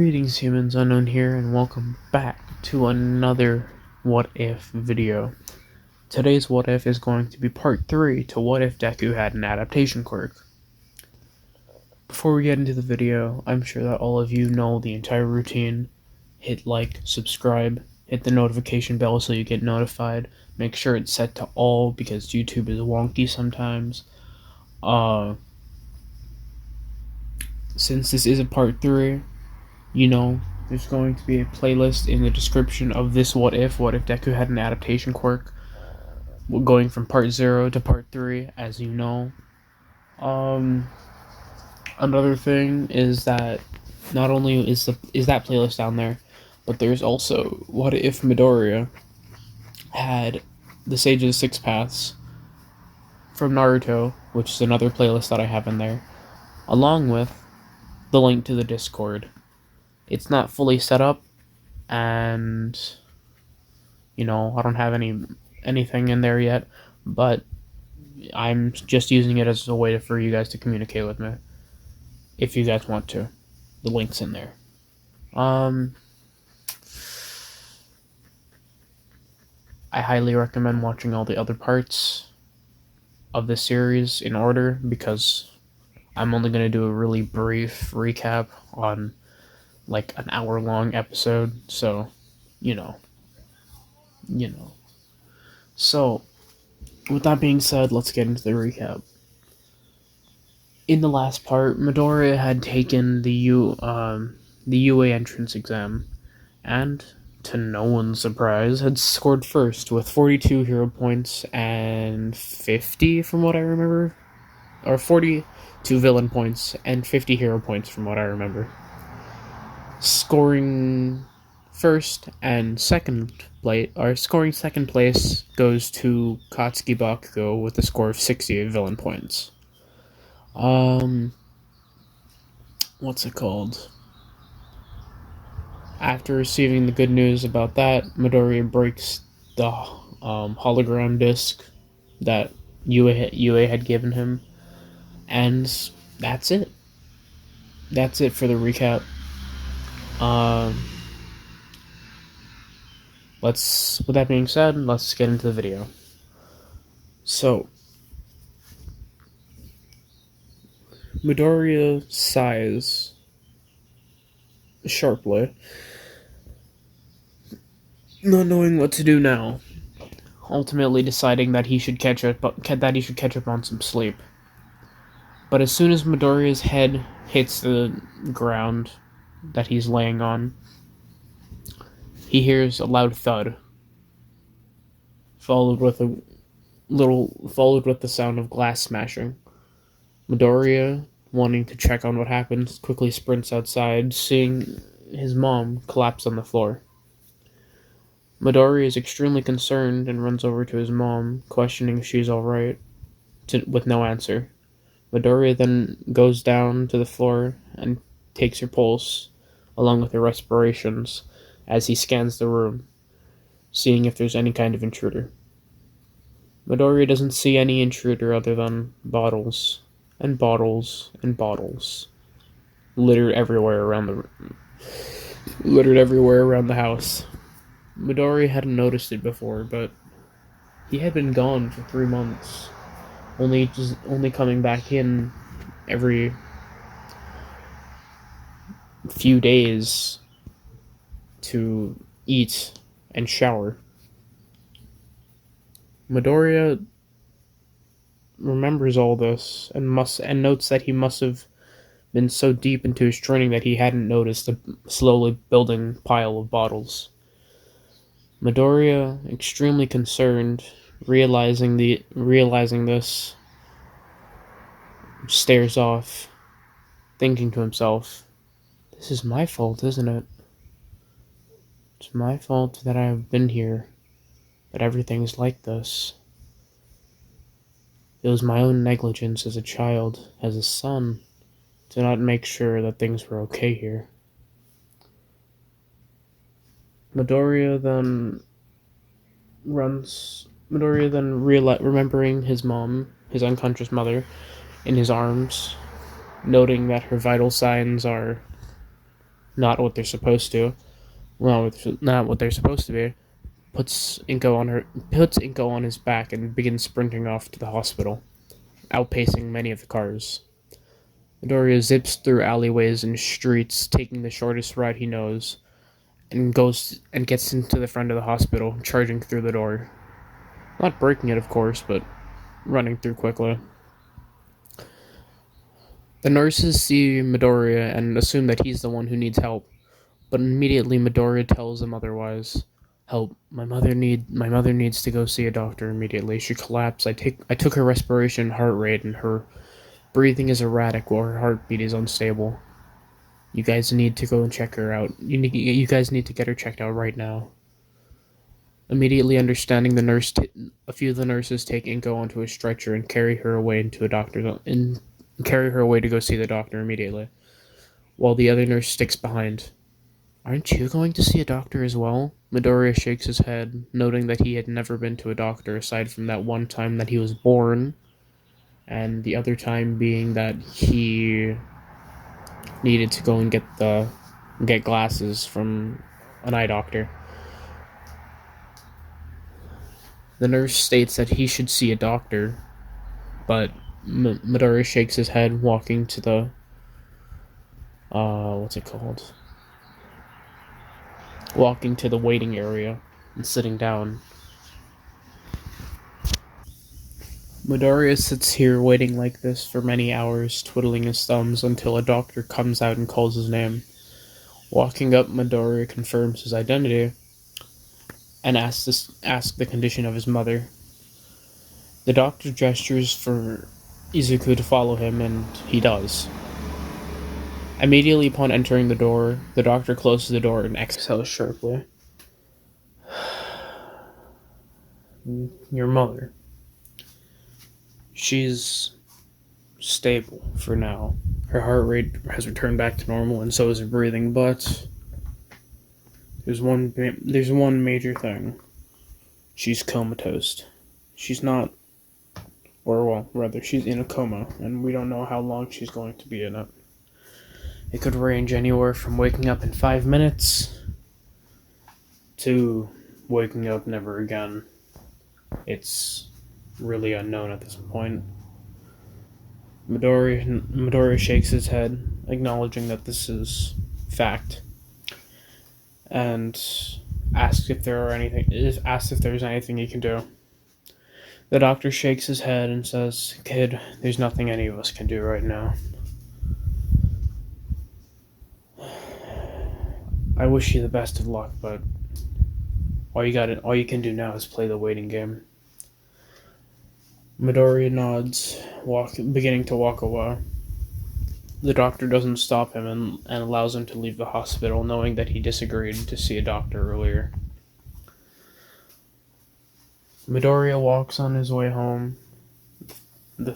Greetings humans, Unknown here, and welcome back to another What If video. Today's What If is going to be part 3 to What If Deku had an adaptation quirk. Before we get into the video, I'm sure that all of you know the entire routine. Hit like, subscribe, hit the notification bell so you get notified. Make sure it's set to all because YouTube is wonky sometimes. Since this is a part 3, you know, there's going to be a playlist in the description of this What If Deku had an adaptation quirk, going from part 0 to part 3, as you know. Another thing is that not only is that playlist down there, but there's also What If Midoriya had the Sage of the Six Paths from Naruto, which is another playlist that I have in there, along with the link to the Discord. It's not fully set up, and I don't have anything in there yet, but I'm just using it as a way for you guys to communicate with me if you guys want to. The link's in there. I highly recommend watching all the other parts of the series in order, because I'm only going to do a really brief recap on like an hour-long episode, so, So, with that being said, let's get into the recap. In the last part, Midoriya had taken the UA entrance exam, and, to no one's surprise, had scored first with 42 hero points and 50, from what I remember, or 42 villain points and 50 hero points, from what I remember. Scoring second place goes to Katsuki Bakugo with a score of 60 villain points. What's it called? After receiving the good news about that, Midoriya breaks the hologram disc that UA had given him, and that's it. That's it for the recap. With that being said, let's get into the video. So, Midoriya sighs sharply, not knowing what to do now, ultimately deciding that he should catch up on some sleep. But as soon as Midoriya's head hits the ground that he's laying on, he hears a loud thud, followed with the sound of glass smashing. Midoriya, wanting to check on what happened, quickly sprints outside, seeing his mom collapse on the floor. Midoriya is extremely concerned and runs over to his mom, questioning if she's alright, with no answer. Midoriya then goes down to the floor and takes her pulse, along with her respirations, as he scans the room, seeing if there's any kind of intruder. Midoriya doesn't see any intruder other than bottles and bottles and bottles littered everywhere around the house. Midoriya hadn't noticed it before, but he had been gone for 3 months, only coming back in every few days to eat and shower. Midoriya remembers all this and notes that he must have been so deep into his training that he hadn't noticed the slowly building pile of bottles. Midoriya, extremely concerned, realizing this, stares off, thinking to himself, "This is my fault, isn't it? It's my fault that I have been here, that everything's like this. It was my own negligence as a child, as a son, to not make sure that things were okay here." Midoriya then remembering his mom, his unconscious mother, in his arms, noting that her vital signs are not what they're supposed to. Well, not what they're supposed to be. Puts Inko on his back and begins sprinting off to the hospital, outpacing many of the cars. Midoriya zips through alleyways and streets, taking the shortest route he knows, and gets into the front of the hospital, charging through the door. Not breaking it, of course, but running through quickly. The nurses see Midoriya and assume that he's the one who needs help, but immediately Midoriya tells them otherwise. Help! My mother needs to go see a doctor immediately. She collapsed. I took her respiration, heart rate, and her breathing is erratic while her heartbeat is unstable. You guys need to go and check her out. You guys need to get her checked out right now. Immediately understanding, a few of the nurses take Inko onto a stretcher and carry her away to go see the doctor immediately, while the other nurse sticks behind. Aren't you going to see a doctor as well? Midoriya shakes his head, noting that he had never been to a doctor aside from that one time that he was born, and the other time being that he needed to go and get glasses from an eye doctor. The nurse states that he should see a doctor, but Midoriya shakes his head, walking to the what's it called? Walking to the waiting area and sitting down. Midoriya sits here waiting like this for many hours, twiddling his thumbs until a doctor comes out and calls his name. Walking up, Midoriya confirms his identity and asks the condition of his mother. The doctor gestures for Izuku to follow him, and he does. Immediately upon entering the door, the doctor closes the door and exhales sharply. Your mother. She's stable for now. Her heart rate has returned back to normal, and so is her breathing, but there's one major thing. She's comatose. She's not, or well, rather, she's in a coma, and we don't know how long she's going to be in it. It could range anywhere from waking up in 5 minutes to waking up never again. It's really unknown at this point. Midoriya shakes his head, acknowledging that this is fact, and asks if there's anything he can do. The doctor shakes his head and says, "Kid, there's nothing any of us can do right now. I wish you the best of luck, but all you can do now is play the waiting game." Midoriya nods, beginning to walk away. The doctor doesn't stop him and allows him to leave the hospital, knowing that he disagreed to see a doctor earlier. Midoriya walks on his way home. The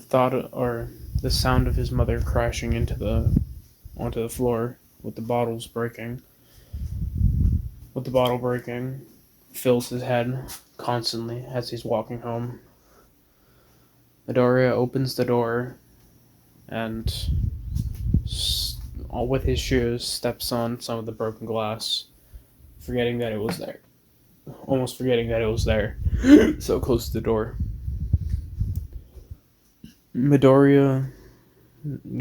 sound of his mother crashing onto the floor with the bottle breaking fills his head constantly as he's walking home. Midoriya opens the door and, with his shoes, steps on some of the broken glass, almost forgetting that it was there, so close to the door. Midoriya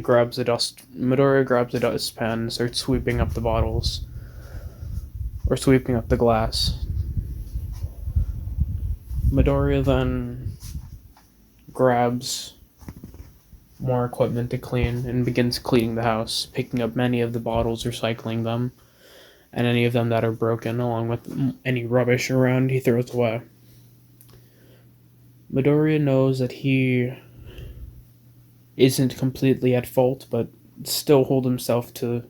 grabs a dustpan and starts sweeping up the glass. Midoriya then grabs more equipment to clean and begins cleaning the house, picking up many of the bottles, recycling them, and any of them that are broken, along with any rubbish around he throws away. Midoriya knows that he isn't completely at fault, but still hold himself to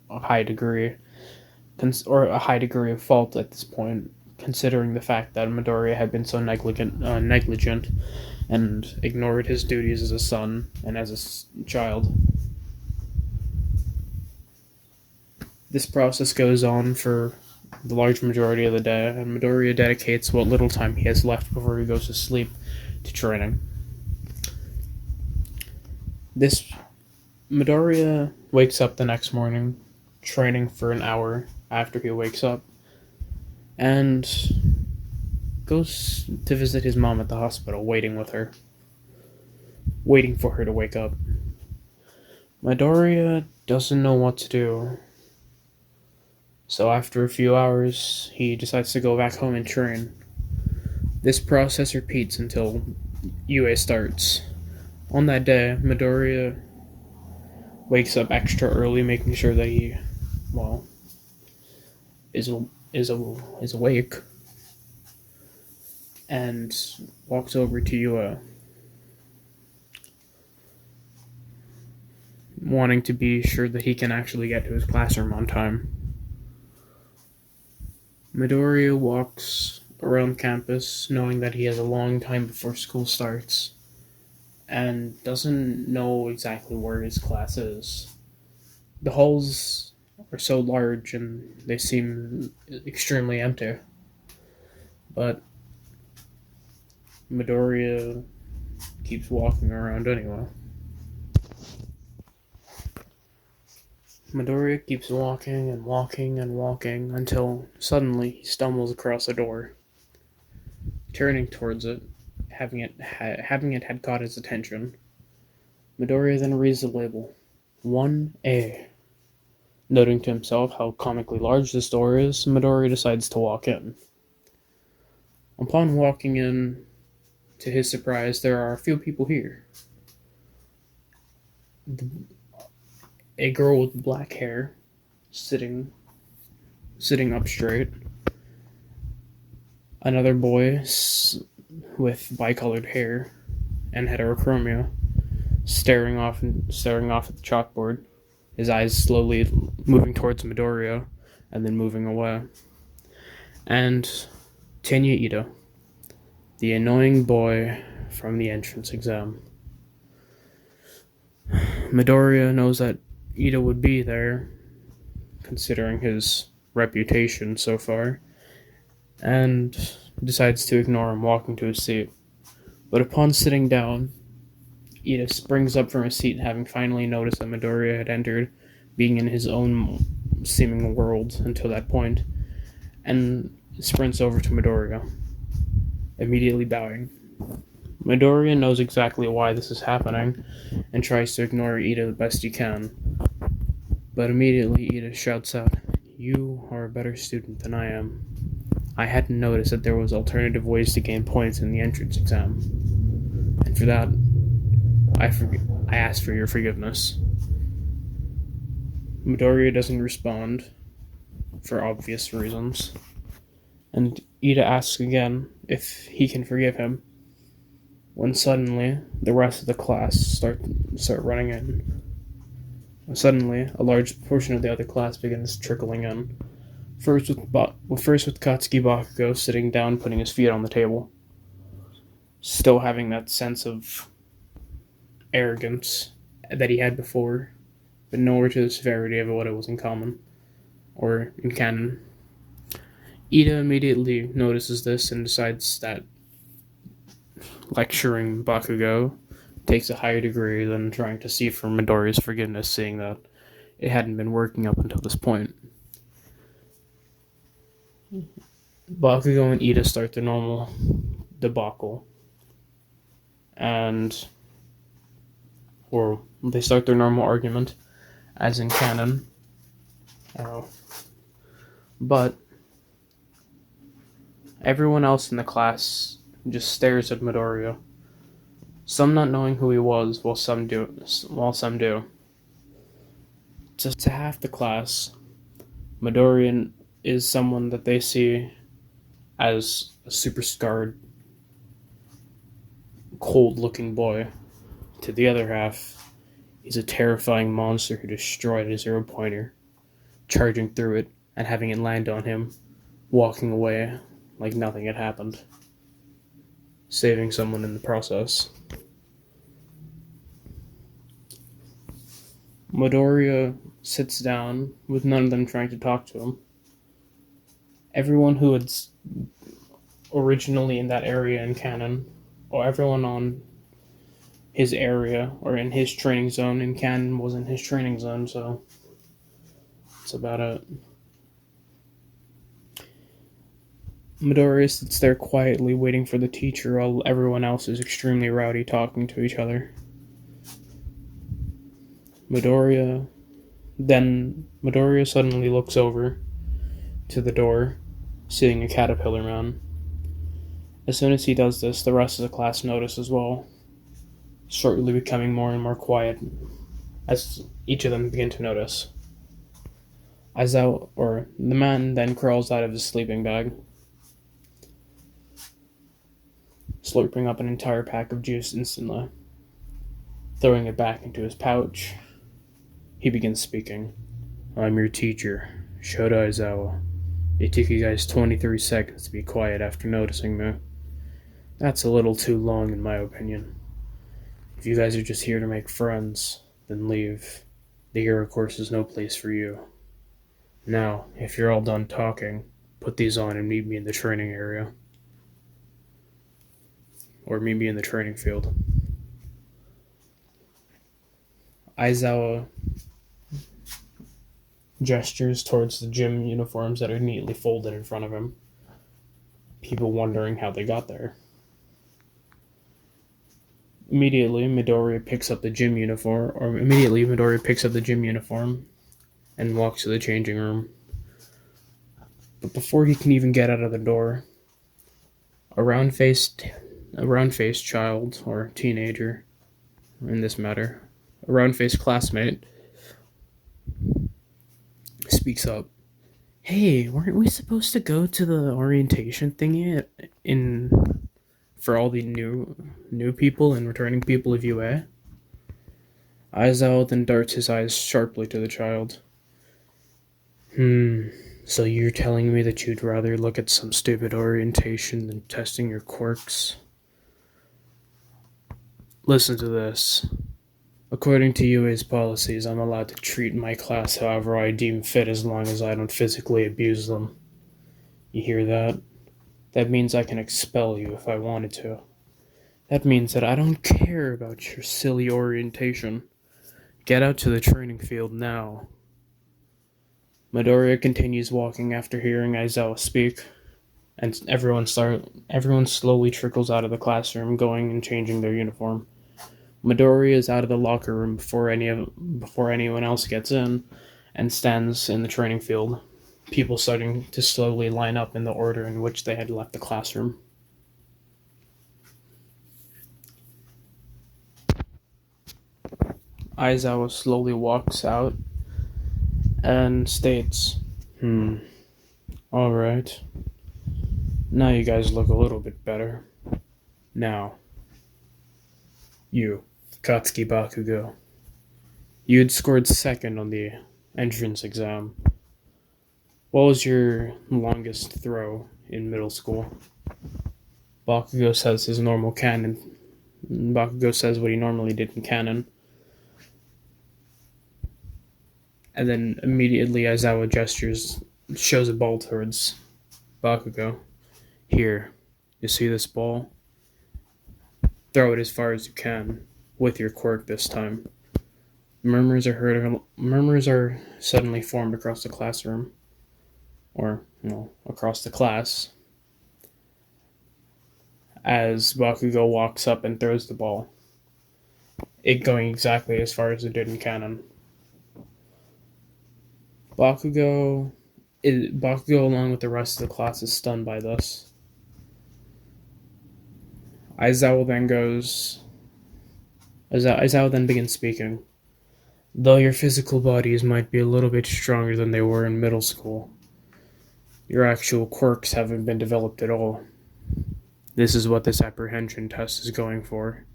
a high degree of fault at this point, considering the fact that Midoriya had been so negligent and ignored his duties as a son and as a child. This process goes on for the large majority of the day, and Midoriya dedicates what little time he has left before he goes to sleep to training. Midoriya wakes up the next morning, training for an hour after he wakes up, and goes to visit his mom at the hospital, waiting for her to wake up. Midoriya doesn't know what to do, so after a few hours, he decides to go back home and train. This process repeats until UA starts. On that day, Midoriya wakes up extra early, making sure that he, well, is awake, and walks over to UA, wanting to be sure that he can actually get to his classroom on time. Midoriya walks around campus, knowing that he has a long time before school starts, and doesn't know exactly where his class is. The halls are so large and they seem extremely empty, but Midoriya keeps walking around anyway. Midoriya keeps walking and walking and walking until suddenly he stumbles across a door. Turning towards it, having it had caught his attention, Midoriya then reads the label 1A. Noting to himself how comically large this door is, Midoriya decides to walk in. Upon walking in, to his surprise, there are a few people here. A girl with black hair, sitting up straight. Another boy with bicolored hair and heterochromia, staring off at the chalkboard, his eyes slowly moving towards Midoriya and then moving away. And Tenya Ida, the annoying boy from the entrance exam. Midoriya knows that Ida would be there, considering his reputation so far, and decides to ignore him, walking to his seat. But upon sitting down, Ida springs up from his seat, having finally noticed that Midoriya had entered, being in his own seeming world until that point, and sprints over to Midoriya, immediately bowing. Midoriya knows exactly why this is happening, and tries to ignore Ida the best he can. But immediately Ida shouts out, "You are a better student than I am. I hadn't noticed that there was alternative ways to gain points in the entrance exam. And for that, I ask for your forgiveness." Midoriya doesn't respond, for obvious reasons, and Ida asks again if he can forgive him, when suddenly the rest of the class start running in. Suddenly, a large portion of the other class begins trickling in. First with Katsuki Bakugo sitting down, putting his feet on the table, still having that sense of arrogance that he had before, but nowhere to the severity of what it was in common, or in canon. Ida immediately notices this and decides that lecturing Bakugo takes a higher degree than trying to seek for Midoriya's forgiveness, seeing that it hadn't been working up until this point. Bakugo and Ida start their normal debacle, or they start their normal argument, as in canon. But everyone else in the class just stares at Midoriya, some not knowing who he was, while some do. To half the class, Midoriya is someone that they see as a super scarred, cold-looking boy. To the other half, he's a terrifying monster who destroyed a zero-pointer, charging through it and having it land on him, walking away like nothing had happened, saving someone in the process. Midoriya sits down, with none of them trying to talk to him. Everyone who had originally in that area in canon, or everyone on his area, or in his training zone in canon was in his training zone, so That's about it. Midoriya sits there quietly waiting for the teacher while everyone else is extremely rowdy talking to each other. Midoriya suddenly looks over to the door, seeing a caterpillar man. As soon as he does this, the rest of the class notice as well, shortly becoming more and more quiet as each of them begin to notice. The man then crawls out of his sleeping bag, slurping up an entire pack of juice instantly. Throwing it back into his pouch, he begins speaking. I'm your teacher, Shota Aizawa. It took you guys 23 seconds to be quiet after noticing me. That's a little too long in my opinion. If you guys are just here to make friends, then leave. The hero course is no place for you. Now, if you're all done talking, put these on and meet me in the training area. Or meet me in the training field. Aizawa gestures towards the gym uniforms that are neatly folded in front of him. People wondering how they got there. Immediately, Midoriya picks up the gym uniform and walks to the changing room. But before he can even get out of the door, a round-faced child, or teenager, in this matter, a round-faced classmate, speaks up. Hey, weren't we supposed to go to the orientation thingy for all the new people and returning people of UA? Aizawa then darts his eyes sharply to the child. So you're telling me that you'd rather look at some stupid orientation than testing your quirks? Listen to this. According to UA's policies, I'm allowed to treat my class however I deem fit as long as I don't physically abuse them. You hear that? That means I can expel you if I wanted to. That means that I don't care about your silly orientation. Get out to the training field now. Midoriya continues walking after hearing Aizawa speak, and everyone slowly trickles out of the classroom, going and changing their uniform. Midoriya is out of the locker room before anyone else gets in, and stands in the training field, people starting to slowly line up in the order in which they had left the classroom. Aizawa slowly walks out and states, alright. Now you guys look a little bit better. Now, you, Katsuki Bakugo. You had scored second on the entrance exam. What was your longest throw in middle school? Bakugo says his normal canon. Bakugo says what he normally did in canon. And then immediately Aizawa shows a ball towards Bakugo. Here, you see this ball? Throw it as far as you can, with your quirk this time. Murmurs are suddenly formed across the classroom. Across the class. As Bakugo walks up and throws the ball. It going exactly as far as it did in canon. Bakugo, along with the rest of the class, is stunned by this. Aizawa then begins speaking. Though your physical bodies might be a little bit stronger than they were in middle school, your actual quirks haven't been developed at all. This is what this apprehension test is going for.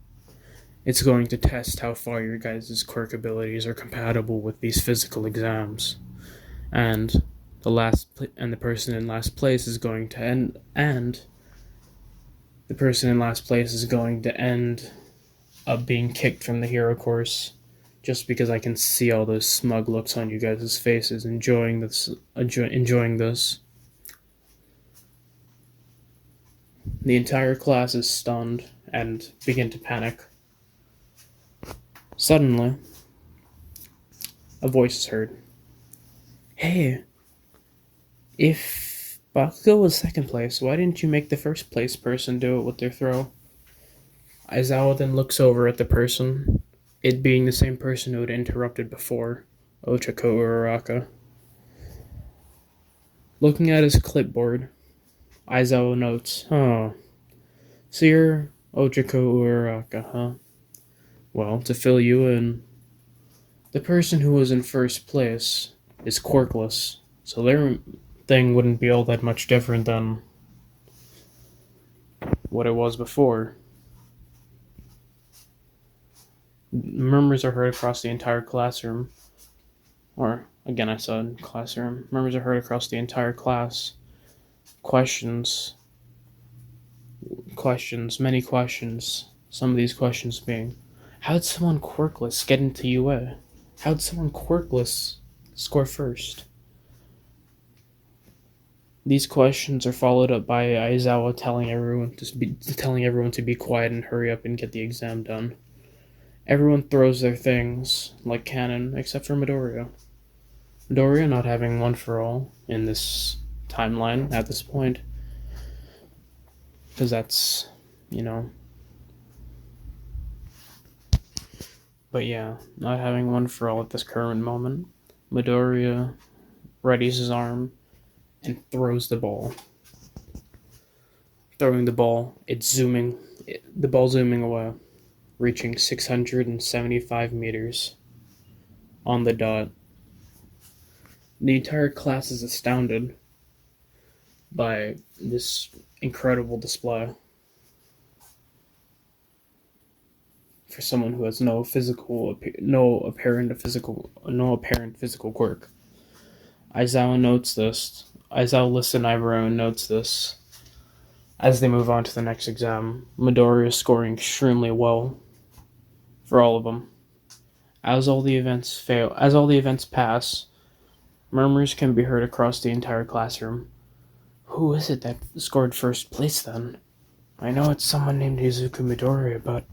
It's going to test how far your guys' quirk abilities are compatible with these physical exams. And the person in last place is going to end up being kicked from the hero course, just because I can see all those smug looks on you guys' faces enjoying this. The entire class is stunned and begin to panic. Suddenly, a voice is heard. Hey, if Bakugo was second place, why didn't you make the first place person do it with their throw? Aizawa then looks over at the person, it being the same person who had interrupted before, Ochako Uraraka. Looking at his clipboard, Aizawa notes, "Oh, so you're Ochako Uraraka, huh? Well, to fill you in, the person who was in first place is quirkless, so their thing wouldn't be all that much different than what it was before." Murmurs are heard across the entire classroom. Or, again, I said classroom. Murmurs are heard across the entire class. Questions. Questions. Many questions. Some of these questions being, how'd someone quirkless get into UA? How'd someone quirkless score first? These questions are followed up by Aizawa telling everyone to be quiet and hurry up and get the exam done. Everyone throws their things like cannon, except for Midoriya. Midoriya not having one for all in this timeline at this point, because that's, you know. But yeah, not having one for all at this current moment. Midoriya readies his arm and throws the ball. Throwing the ball, the ball zooming away, reaching 675 meters on the dot. The entire class is astounded by this incredible display for someone who has no apparent physical quirk. Aizawa notes this. Aizawa lifts an eyebrow and notes this. As they move on to the next exam, Midori is scoring extremely well for all of them. As all the events pass, murmurs can be heard across the entire classroom. Who is it that scored first place then? I know it's someone named Izuku Midori, but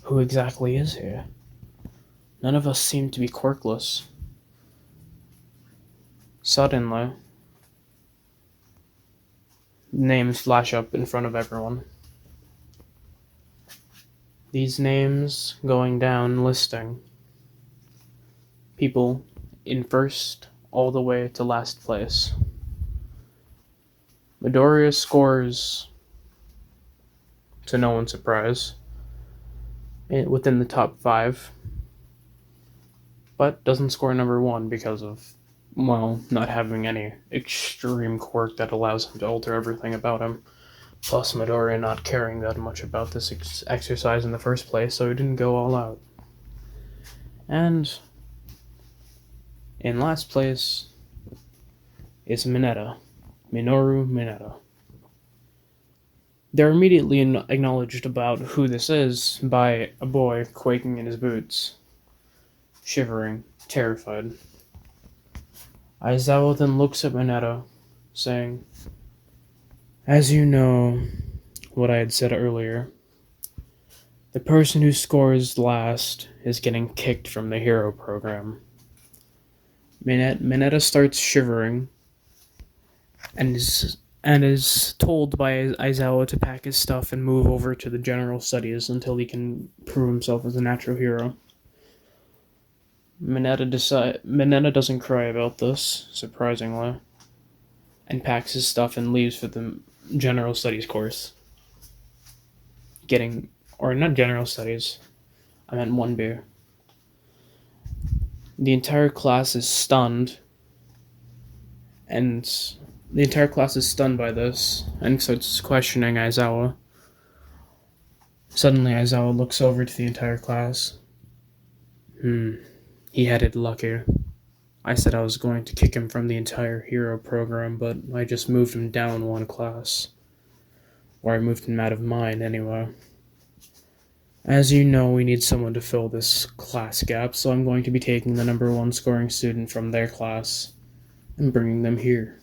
who exactly is he? None of us seem to be quirkless. Suddenly, names flash up in front of everyone. These names going down listing people in first all the way to last place. Midoriya scores, to no one's surprise, within the top 5, but doesn't score number 1 because of, well, not having any extreme quirk that allows him to alter everything about him. Plus, Midoriya not caring that much about this exercise in the first place, so he didn't go all out. And in last place is Minoru Mineta. They're immediately acknowledged about who this is by a boy quaking in his boots, shivering, terrified. Aizawa then looks at Mineta, saying, as you know, what I had said earlier, the person who scores last is getting kicked from the hero program. Mineta starts shivering and is told by Aizawa to pack his stuff and move over to the general studies until he can prove himself as a natural hero. Mineta doesn't cry about this, surprisingly, and packs his stuff and leaves for the general studies course. Not general studies, I meant 1B. The entire class is stunned, by this, and starts questioning Aizawa. Suddenly, Aizawa looks over to the entire class. He had it lucky. I said I was going to kick him from the entire hero program, but I just moved him down 1 class. Or I moved him out of mine, anyway. As you know, we need someone to fill this class gap, so I'm going to be taking the number 1 scoring student from their class and bringing them here.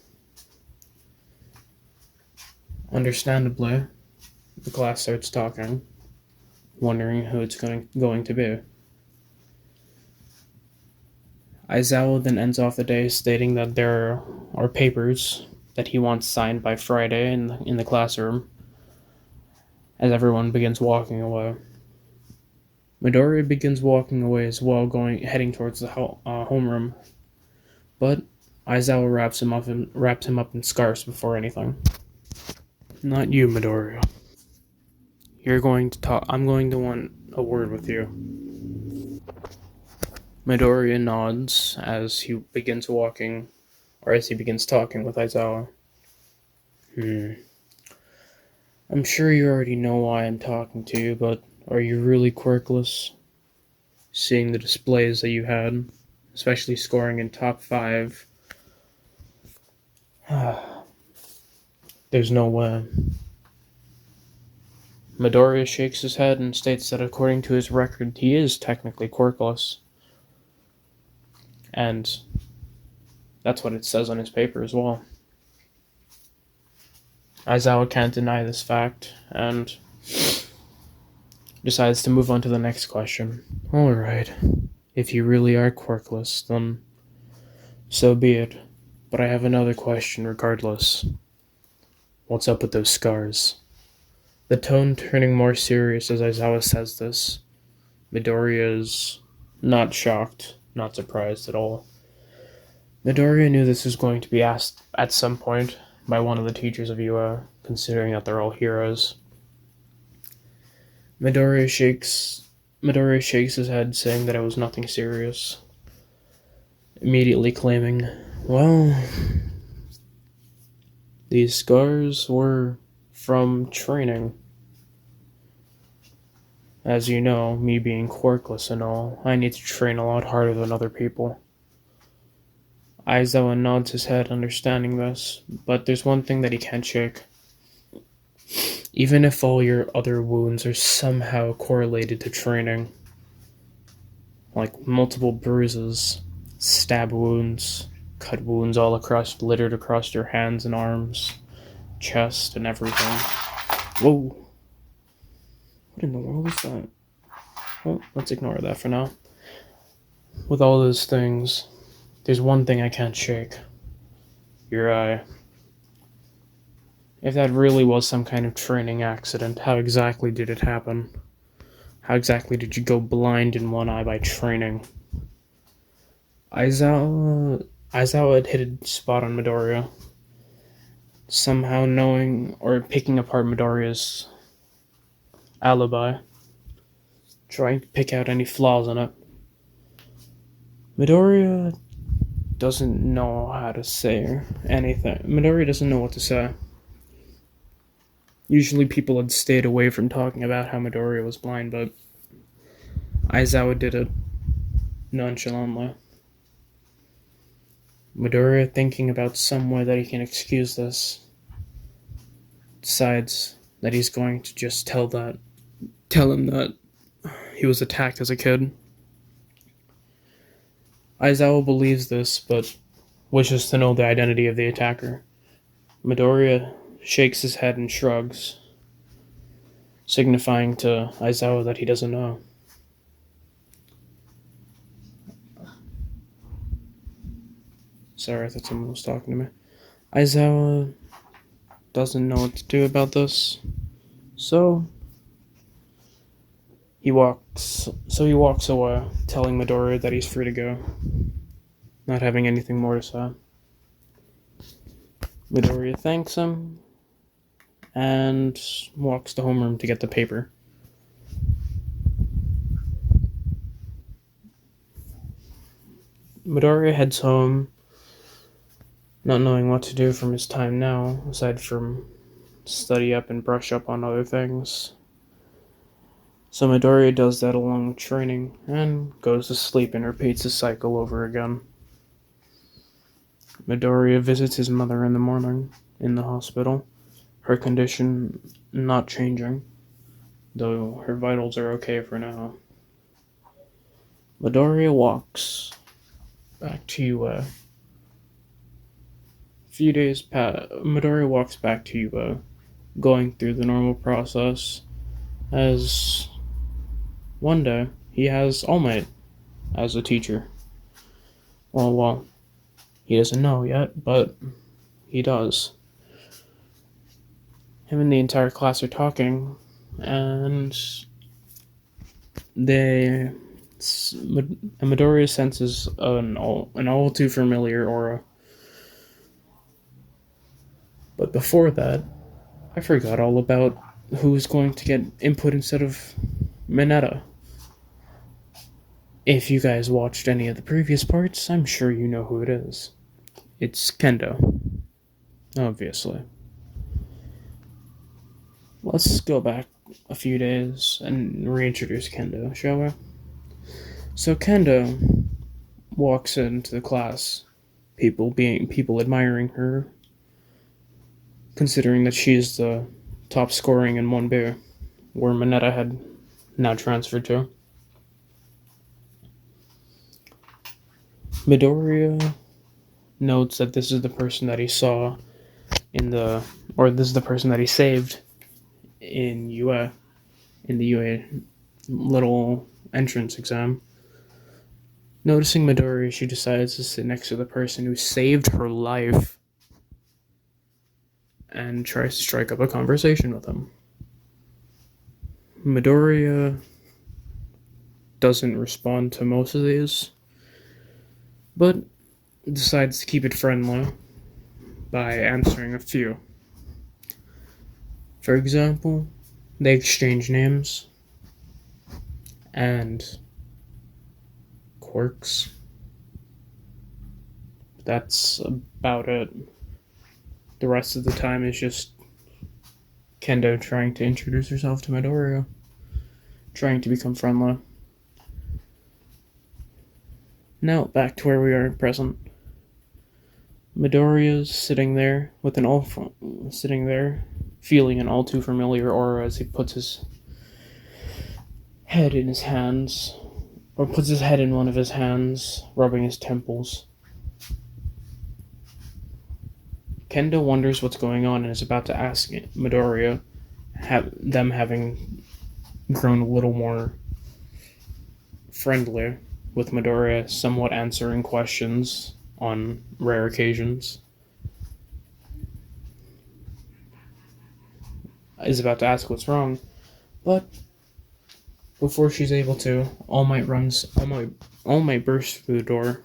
Understandably, the class starts talking, wondering who it's going to be. Aizawa then ends off the day stating that there are papers that he wants signed by Friday in the classroom, as everyone begins walking away. Midoriya begins walking away as well, heading towards the homeroom, but Aizawa wraps him up in scarves before anything. Not you, Midoriya. You're going to talk. I'm going to want a word with you. Midoriya nods as he begins talking with Aizawa. I'm sure you already know why I'm talking to you, but are you really quirkless? Seeing the displays that you had, especially scoring in top 5. There's no way. Midoriya shakes his head and states that according to his record, he is technically quirkless. And that's what it says on his paper as well. Aizawa can't deny this fact, and decides to move on to the next question. Alright, if you really are quirkless, then so be it. But I have another question regardless. What's up with those scars? The tone turning more serious as Aizawa says this. Midoriya is not shocked, not surprised at all. Midoriya knew this was going to be asked at some point by one of the teachers of UA, considering that they're all heroes. Midoriya shakes his head, saying that it was nothing serious, immediately claiming, well, these scars were from training. As you know, me being quirkless and all, I need to train a lot harder than other people. Aizawa nods his head, understanding this, but there's one thing that he can't shake. Even if all your other wounds are somehow correlated to training, like multiple bruises, stab wounds, cut wounds littered across your hands and arms, chest, and everything. Whoa! What in the world was that? Well, let's ignore that for now. With all those things, there's one thing I can't shake. Your eye. If that really was some kind of training accident, how exactly did it happen? How exactly did you go blind in one eye by training? Aizawa had hit a spot on Midoriya, somehow knowing or picking apart Midoriya's alibi, trying to pick out any flaws in it. Midoriya doesn't know how to say anything. Midoriya doesn't know what to say. Usually people had stayed away from talking about how Midoriya was blind, but Aizawa did it nonchalantly. Midoriya, thinking about some way that he can excuse this, decides that he's going to just tell him that he was attacked as a kid. Aizawa believes this, but wishes to know the identity of the attacker. Midoriya shakes his head and shrugs, signifying to Aizawa that he doesn't know. Sorry, I thought someone was talking to me. Aizawa doesn't know what to do about this, so he walks away, telling Midoriya that he's free to go, not having anything more to say. Midoriya thanks him and walks to homeroom to get the paper. Midoriya heads home, not knowing what to do from his time now, aside from study up and brush up on other things. So Midoriya does that along with training, and goes to sleep and repeats the cycle over again. Midoriya visits his mother in the morning, in the hospital, her condition not changing, though her vitals are okay for now. Midoriya walks back to UA. Midoriya walks back to UA, going through the normal process, as one day he has All Might as a teacher. Well, he doesn't know yet, but he does. Him and the entire class are talking, and they. Midoriya senses an all too familiar aura. But before that, I forgot all about who was going to get input instead of Mineta. If you guys watched any of the previous parts, I'm sure you know who it is. It's Kendo, obviously. Let's go back a few days and reintroduce Kendo, shall we? So Kendo walks into the class, people admiring her, considering that she is the top scoring in 1B, where Mineta had now transferred to. Midoriya notes that this is the person that he saw this is the person that he saved in the UA little entrance exam. Noticing Midoriya, she decides to sit next to the person who saved her life and tries to strike up a conversation with him. Midoriya doesn't respond to most of these, but decides to keep it friendly by answering a few. For example, they exchange names and quirks. That's about it. The rest of the time is just Kendo trying to introduce herself to Midoriya, trying to become friendly. Now, back to where we are at present. Midoriya's sitting there, feeling an all too familiar aura as he puts his head in his hands, or puts his head in one of his hands, rubbing his temples. Kendo wonders what's going on and is about to ask Midoriya, them having grown a little more friendly, with Midoriya somewhat answering questions on rare occasions. Is about to ask what's wrong, but before she's able to, All Might bursts through the door,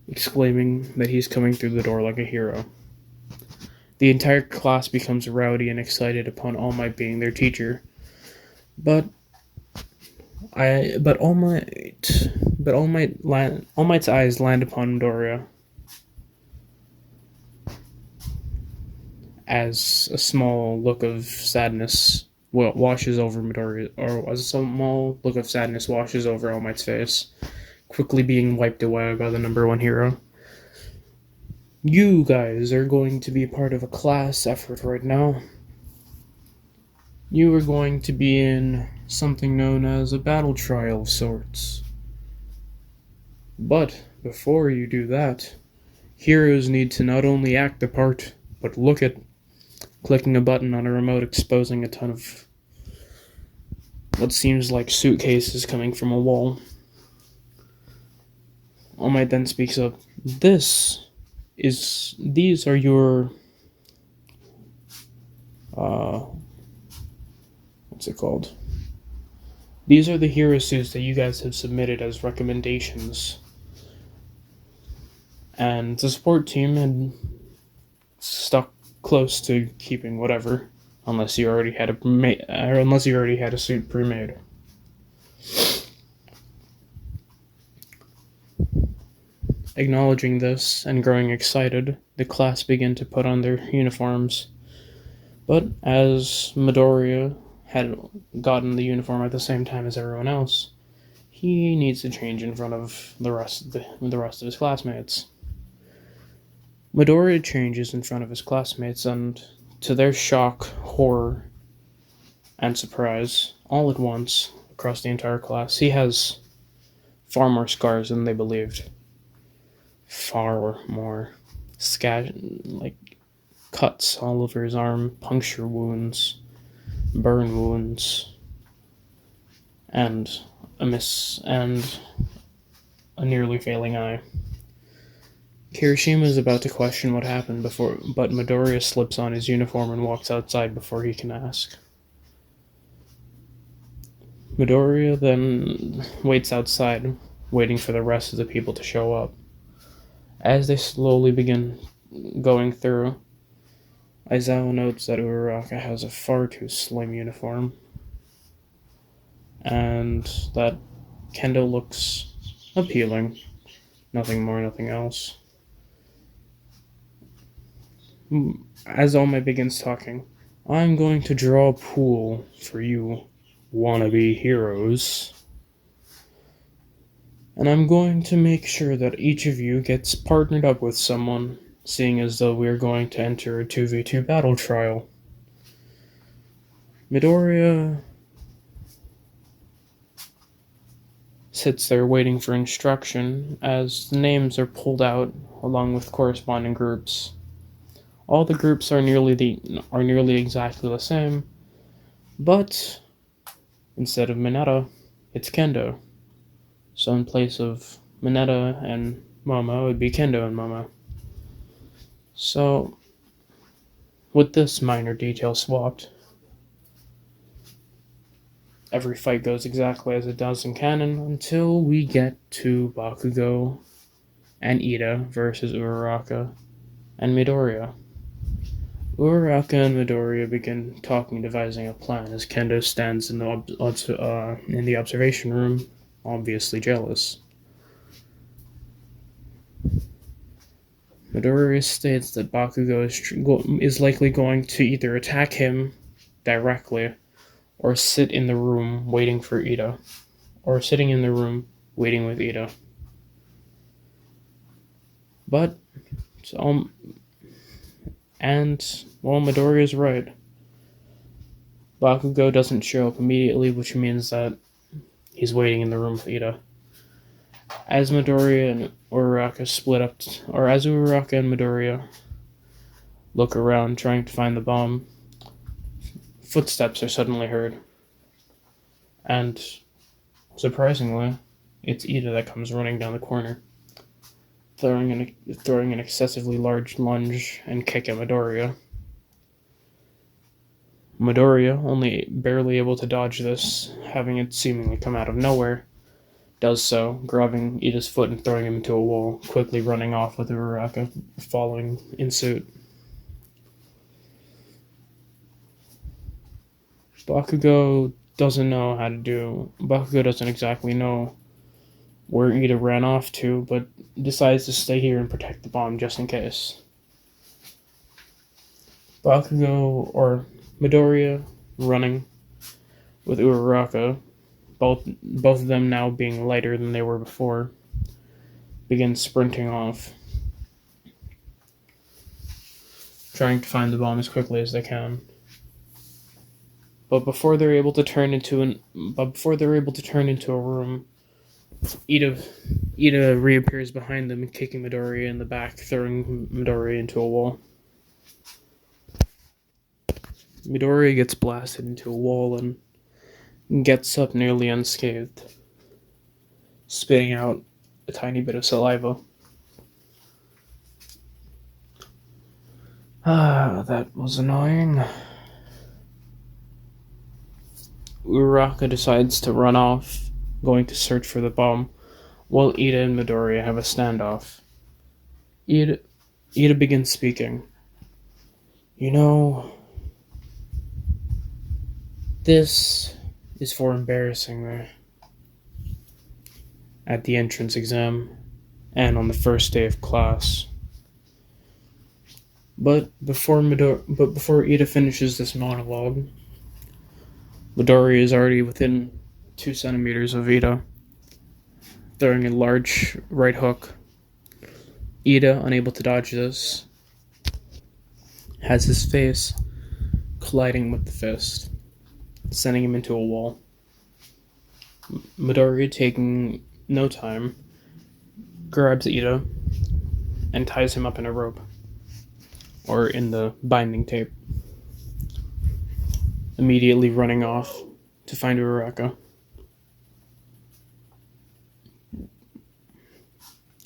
exclaiming that he's coming through the door like a hero. The entire class becomes rowdy and excited upon All Might being their teacher, but All Might's eyes land upon Midoriya as a small look of sadness washes over Midoriya, or as a small look of sadness washes over All Might's face, quickly being wiped away by the number one hero. You guys are going to be part of a class effort right now. You are going to be in something known as a battle trial of sorts. But before you do that, heroes need to not only act the part, but look it. Clicking a button on a remote exposing a ton of what seems like suitcases coming from a wall. All Might then speaks up. These are your what's it called? These are the hero suits that you guys have submitted as recommendations. And the support team had stuck close to keeping whatever, unless you already had a suit pre-made. Acknowledging this and growing excited, the class began to put on their uniforms. But as Midoriya had gotten the uniform at the same time as everyone else, he needs to change in front of the rest of his classmates. Midoriya changes in front of his classmates, and to their shock, horror, and surprise, all at once, across the entire class, he has far more scars than they believed. Far more. Cuts all over his arm, puncture wounds, burn wounds, and a nearly failing eye. Kirishima is about to question what happened but Midoriya slips on his uniform and walks outside before he can ask. Midoriya then waits outside, waiting for the rest of the people to show up. As they slowly begin going through, Aizawa notes that Uraraka has a far too slim uniform, and that Kendo looks appealing. Nothing more, nothing else. As Ome begins talking, I'm going to draw a pool for you wannabe heroes. And I'm going to make sure that each of you gets partnered up with someone, seeing as though we're going to enter a 2v2 battle trial. Midoriya sits there waiting for instruction as the names are pulled out along with corresponding groups. All the groups are nearly exactly the same, but instead of Mineta, it's Kendo. So in place of Mineta and Momo, it would be Kendo and Momo. So, with this minor detail swapped, every fight goes exactly as it does in canon until we get to Bakugo and Ida versus Uraraka and Midoriya. Uraraka and Midoriya begin talking, devising a plan as Kendo stands in the observation room, obviously jealous. Midoriya states that Bakugo is likely going to either attack him directly or sit in the room waiting for Ida, or sitting in the room waiting with Ida. But, Midoriya is right. Bakugo doesn't show up immediately, which means that he's waiting in the room with Ida. As Midoriya and Uraraka as Uraraka and Midoriya look around trying to find the bomb, footsteps are suddenly heard. And, surprisingly, it's Ida that comes running down the corner, throwing an excessively large lunge and kick at Midoriya. Midoriya, only barely able to dodge this, having it seemingly come out of nowhere, does so, grabbing Ida's foot and throwing him into a wall, quickly running off with Uraraka following in suit. Bakugo doesn't exactly know where Ida ran off to, but decides to stay here and protect the bomb just in case. Midoriya running with Uraraka, both of them now being lighter than they were before, begin sprinting off, trying to find the bomb as quickly as they can. But before they're able to turn into a room, Ida reappears behind them, kicking Midoriya in the back, throwing Midoriya into a wall. Midoriya gets blasted into a wall and gets up nearly unscathed, spitting out a tiny bit of saliva. That was annoying. Uraraka decides to run off, going to search for the bomb, while Ida and Midoriya have a standoff. Ida begins speaking. You know, this is for embarrassing me. At the entrance exam, and on the first day of class. But before Ida finishes this monologue, Midoriya is already within 2 centimeters of Ida, throwing a large right hook. Ida, unable to dodge this, has his face colliding with the fist, sending him into a wall. Midoriya, taking no time, grabs Ida and ties him up in a rope, or in the binding tape, immediately running off to find Uraraka.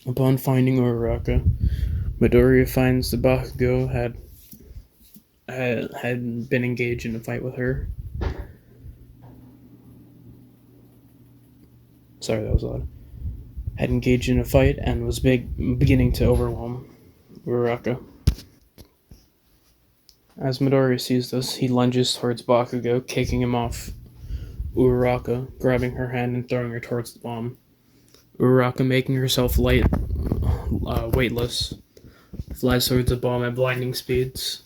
Upon finding Uraraka, Midoriya finds the Bakugo had been engaged in a fight with her. Sorry, that was loud. Had engaged in a fight and was beginning to overwhelm Uraraka. As Midoriya sees this, he lunges towards Bakugo, kicking him off Uraraka, grabbing her hand and throwing her towards the bomb. Uraraka, making herself weightless, flies towards the bomb at blinding speeds.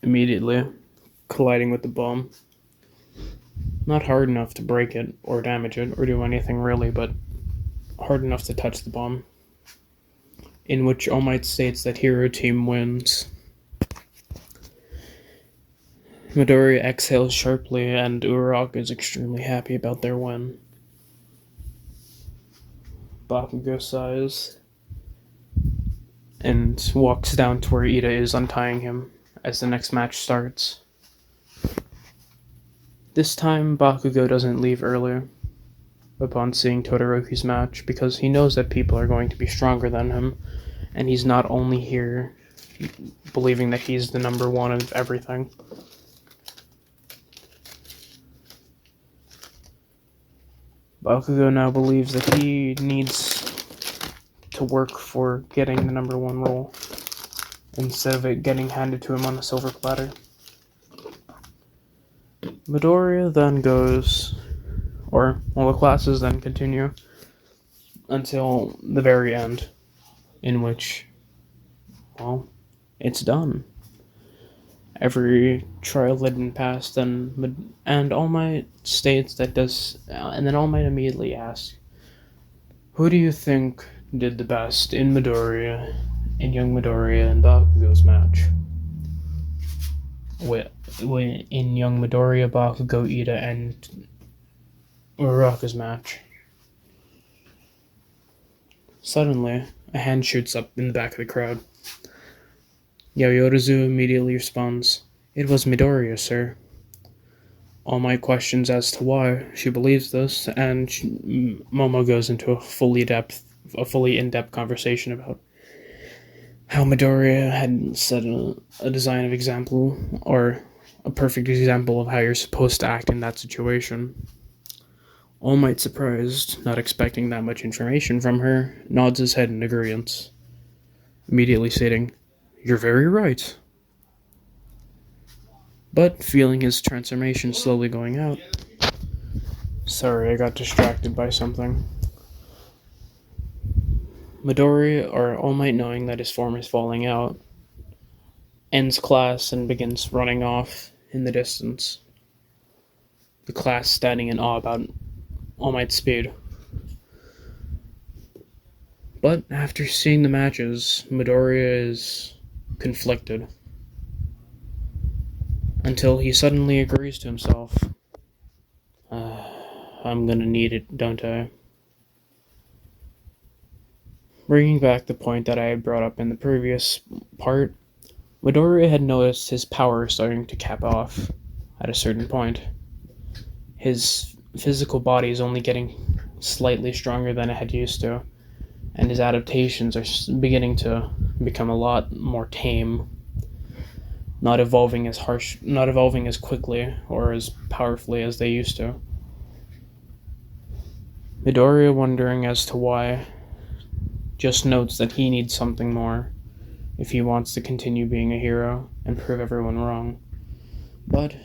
Immediately, colliding with the bomb. Not hard enough to break it, or damage it, or do anything really, but hard enough to touch the bomb. In which All Might states that Hero Team wins. Midoriya exhales sharply, and Uraraka is extremely happy about their win. Bakugo sighs and walks down to where Ida is untying him as the next match starts. This time, Bakugo doesn't leave earlier upon seeing Todoroki's match because he knows that people are going to be stronger than him, and he's not only here believing that he's the number one of everything. Bakugo now believes that he needs to work for getting the number one role instead of it getting handed to him on a silver platter. Midoriya then goes, the classes then continue until the very end, in which, it's done. Every trial had been passed, and All Might states that and then All Might immediately asks, "Who do you think did the best in young Midoriya and Bakugo's match?" In young Midoriya, Bakugo, Ida, and Uraraka's match. Suddenly, a hand shoots up in the back of the crowd. Yaoyorozu immediately responds, "It was Midoriya, sir." All Might questions as to why she believes this, and Momo goes into a fully in-depth conversation about how Midoriya had set a design of example, or a perfect example of how you're supposed to act in that situation. All Might, surprised, not expecting that much information from her, nods his head in agreeance, immediately stating, "You're very right." But feeling his transformation slowly going out. Sorry, I got distracted by something. Midoriya, or All Might, knowing that his form is falling out, ends class and begins running off in the distance. The class standing in awe about All Might's speed. But after seeing the matches, Midoriya is conflicted. Until he suddenly agrees to himself. I'm gonna need it, don't I? Bringing back the point that I had brought up in the previous part, Midoriya had noticed his power starting to cap off at a certain point. His physical body is only getting slightly stronger than it had used to, and his adaptations are beginning to become a lot more tame, not evolving as quickly or as powerfully as they used to. Midoriya, wondering as to why, just notes that he needs something more if he wants to continue being a hero and prove everyone wrong. But,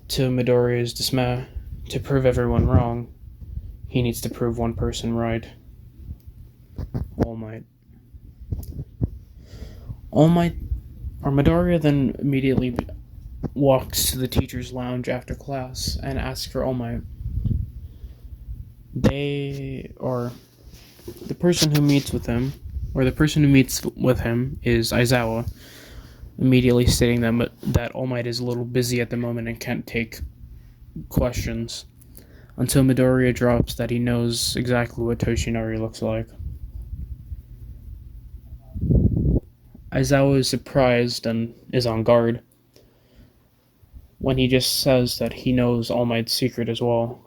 to Midoriya's dismay, to prove everyone wrong, he needs to prove one person right. All Might. Midoriya then immediately walks to the teacher's lounge after class and asks for All Might. The person who meets with him is Aizawa, immediately stating that All Might is a little busy at the moment and can't take questions, until Midoriya drops that he knows exactly what Toshinori looks like. Aizawa is surprised and is on guard when he just says that he knows All Might's secret as well.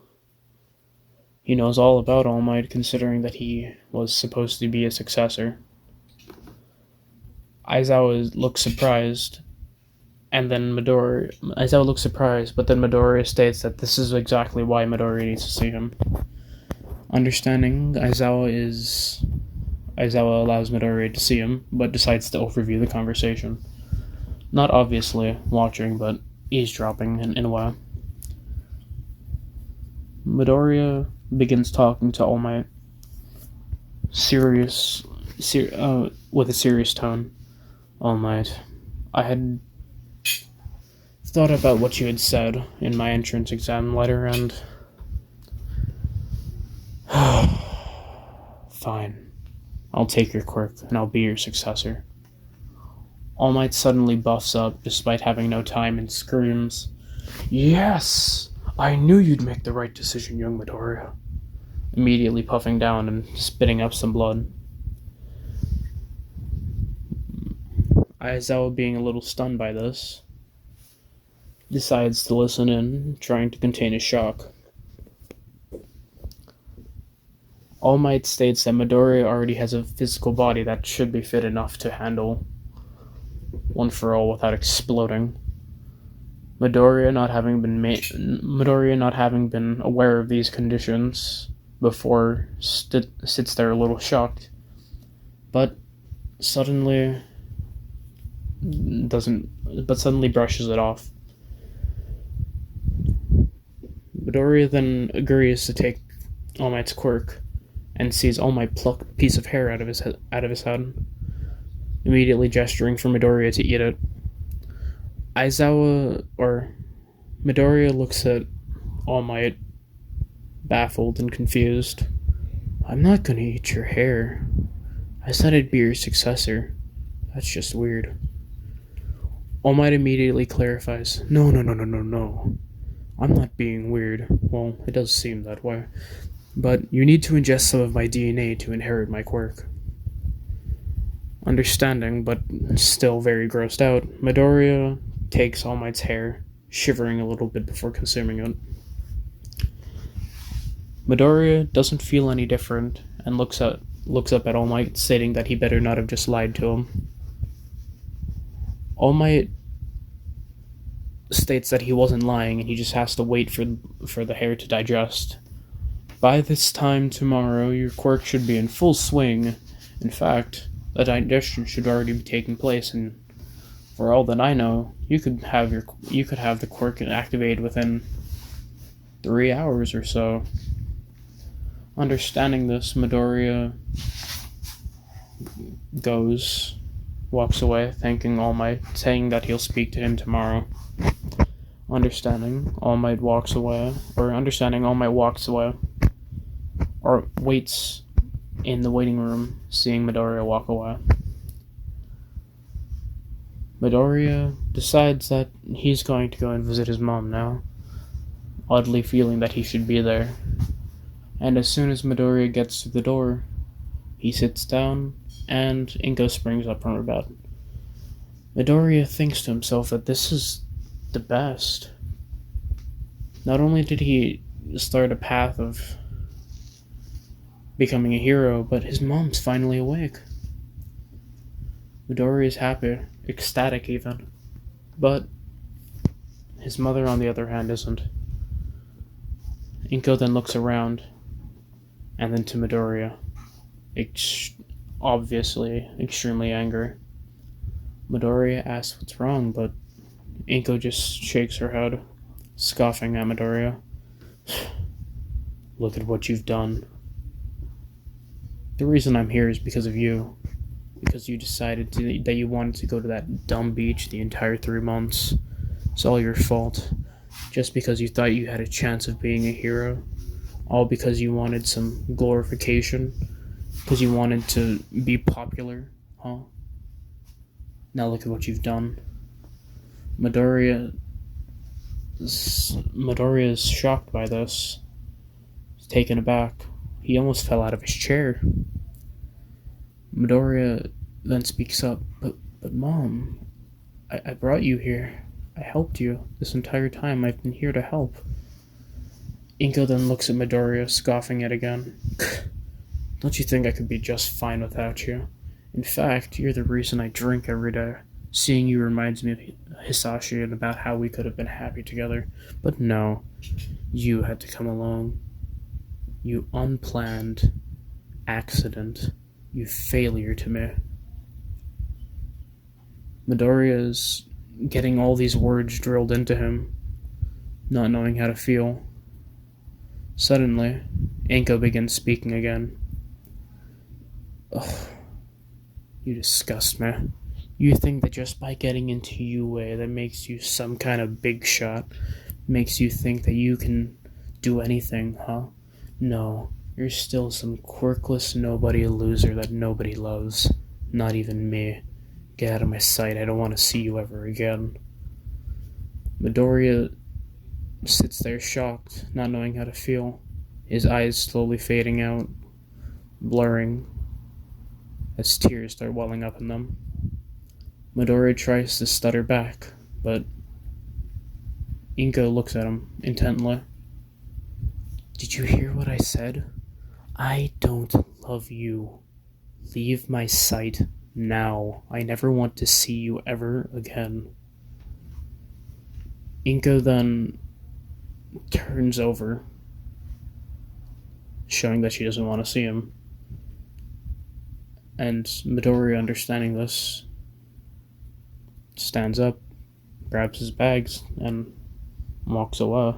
He knows all about All Might, considering that he was supposed to be a successor. Aizawa looks surprised, Aizawa looks surprised, but then Midoriya states that this is exactly why Midoriya needs to see him. Understanding, Aizawa allows Midoriya to see him, but decides to overview the conversation. Not obviously watching, but eavesdropping in a way. Midoriya begins talking to All Might, with a serious tone. All Might, I had thought about what you had said in my entrance exam letter, and fine. I'll take your quirk, and I'll be your successor. All Might suddenly buffs up, despite having no time, and screams, Yes! I knew you'd make the right decision, young Midoriya. Immediately puffing down and spitting up some blood. Aizawa, being a little stunned by this, decides to listen in, trying to contain his shock. All Might states that Midoriya already has a physical body that should be fit enough to handle One for All without exploding. Midoriya not having been aware of these conditions before sits there a little shocked, but suddenly brushes it off. Midoriya then agrees to take All Might's quirk, and sees All Might pluck a piece of hair out of his head, immediately gesturing for Midoriya to eat it. Midoriya looks at All Might, baffled and confused. I'm not gonna eat your hair. I said I'd be your successor. That's just weird. All Might immediately clarifies, No. I'm not being weird. Well, it does seem that way. But you need to ingest some of my DNA to inherit my quirk. Understanding, but still very grossed out, Midoriya takes All Might's hair, shivering a little bit before consuming it. Midoriya doesn't feel any different and looks up at All Might, stating that he better not have just lied to him. All Might states that he wasn't lying and he just has to wait for the hair to digest. By this time tomorrow, your quirk should be in full swing. In fact, the digestion should already be taking place, and for all that I know, you could have the quirk activated within 3 hours or so. Understanding this, Midoriya walks away, thanking All Might, saying that he'll speak to him tomorrow. Understanding All Might walks away, or waits in the waiting room, seeing Midoriya walk away. Midoriya decides that he's going to go and visit his mom now, oddly feeling that he should be there. And as soon as Midoriya gets to the door, he sits down, and Inko springs up from her bed. Midoriya thinks to himself that this is the best. Not only did he start a path of becoming a hero, but his mom's finally awake. Midoriya is happy, ecstatic even, but his mother, on the other hand, isn't. Inko then looks around, and then to Midoriya, obviously extremely angry. Midoriya asks what's wrong, but Inko just shakes her head, scoffing at Midoriya. Look at what you've done. The reason I'm here is because of you. Because you decided that you wanted to go to that dumb beach the entire 3 months. It's all your fault. Just because you thought you had a chance of being a hero. All because you wanted some glorification. Because you wanted to be popular. Huh? Now look at what you've done. Midoriya is shocked by this. He's taken aback. He almost fell out of his chair. Midoriya then speaks up. But Mom, I brought you here. I helped you. This entire time I've been here to help. Inko then looks at Midoriya, scoffing yet again. Don't you think I could be just fine without you? In fact, you're the reason I drink every day. Seeing you reminds me of Hisashi and about how we could have been happy together. But no, you had to come along. You unplanned accident. You failure to me. Midoriya's getting all these words drilled into him, not knowing how to feel. Suddenly, Inko begins speaking again. Ugh, you disgust me. You think that just by getting into UA that makes you some kind of big shot, makes you think that you can do anything, huh? No, you're still some quirkless nobody loser that nobody loves. Not even me. Get out of my sight, I don't want to see you ever again. Midoriya sits there shocked, not knowing how to feel, his eyes slowly fading out, blurring, as tears start welling up in them. Midoriya tries to stutter back, but Inko looks at him intently. Did you hear what I said? I don't love you. Leave my sight now. I never want to see you ever again. Inko then turns over, showing that she doesn't want to see him. And Midoriya, understanding this, stands up, grabs his bags, and walks away,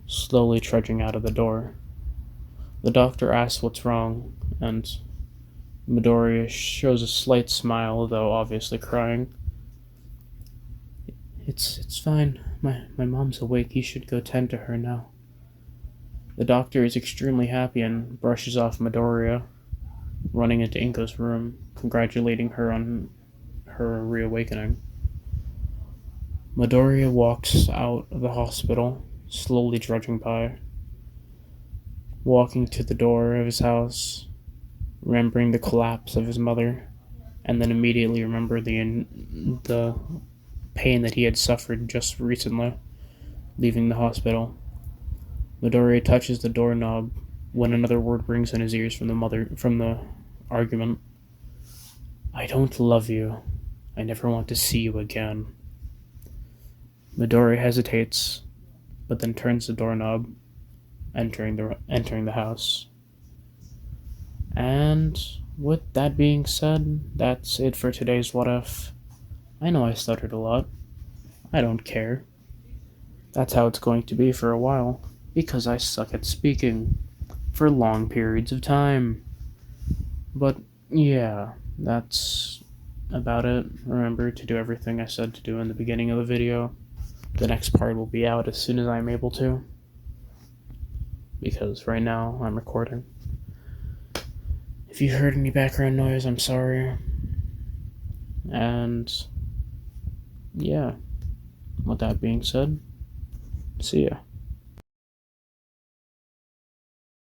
slowly trudging out of the door. The doctor asks what's wrong, and Midoriya shows a slight smile, though obviously crying. It's fine. My mom's awake. You should go tend to her now. The doctor is extremely happy and brushes off Midoriya, running into Inko's room, congratulating her on her reawakening. Midoriya walks out of the hospital, slowly trudging by, walking to the door of his house, remembering the collapse of his mother, and then immediately remember the pain that he had suffered just recently, leaving the hospital. Midoriya touches the doorknob when another word rings in his ears from the argument. I don't love you. I never want to see you again. Midoriya hesitates, but then turns the doorknob, entering the house. And with that being said, that's it for today's What If. I know I stuttered a lot. I don't care. That's how it's going to be for a while, because I suck at speaking for long periods of time. But yeah, that's about it. Remember to do everything I said to do in the beginning of the video. The next part will be out as soon as I'm able to, because right now I'm recording. If you heard any background noise, I'm sorry. And yeah, with that being said, see ya.